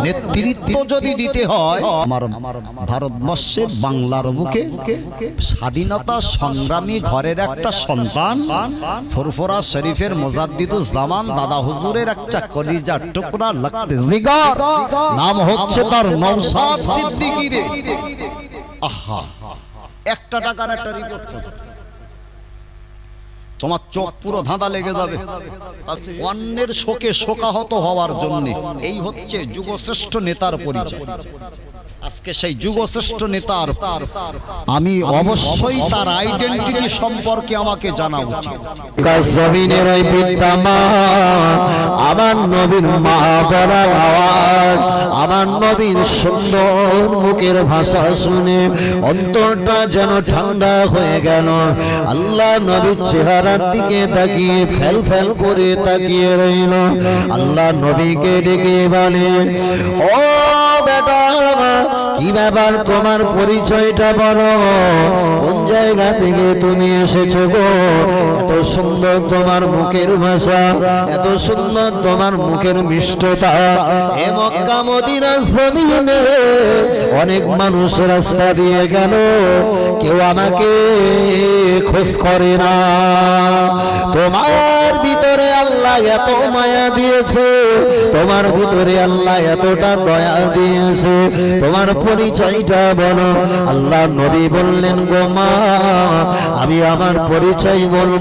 নেতৃত্ব যদি দিতে হয়, আমার ভারতবর্ষের বাংলার বুকে স্বাধীনতা সংগ্রামী ঘরের একটা সন্তান, ফুরফুরা শরীফের মুজাদ্দিদুজ্জামান দাদা হুজুরের একটা কলিজার টুকরা লাগতে জিগার, নাম হচ্ছে তার নওশাদ সিদ্দিকী রে। আহা, একটা টাকার একটা রিপোর্ট কত, তোমার চোখ পুরো ধাঁধা লেগে যাবে। অন্যের শোকে শোকাহত হওয়ার জন্য এই হচ্ছে যুগশ্রেষ্ঠ নেতার পরিচয়। আজকে সেই যুগশ্রেষ্ঠ নেতার আমি অবশ্যই তার আইডেন্টিটি সম্পর্কে আমাকে জানা উচিত। জমিনের ওই পিতামা, আমার নবীর মা বলার আওয়াজ, আমার নবীর সুন্দর মুখের ভাষা শুনে অন্তরটা যেন ঠান্ডা হয়ে গেল। আল্লাহ নবীর চেহারার দিকে তাকিয়ে ফেল ফেল করে তাকিয়ে রইল। আল্লাহ নবীকে ডেকে বলে, ও বেটা, কি ব্যাপার, তোমার পরিচয়টা বলো, কোন জায়গা থেকে তুমি এসেছো গো? এত সুন্দর তোমার মুখের ভাষা, এত সুন্দর তোমার মুখের মিষ্টতা। এ মক্কা মদিনার জমিনে অনেক মানুষ রাস্তা দিয়ে গেল, কেউ আমাকে খোঁজ করে না। তোমার ভিতরে আল্লাহ এত মায়া দিয়েছে, তোমার ভিতরে আল্লাহ এতটা দয়া দিয়েছে, তোমার পরিচয়টা বলো। আল্লাহ নবী বললেন, গো মা, আমি আমার পরিচয় বলবো।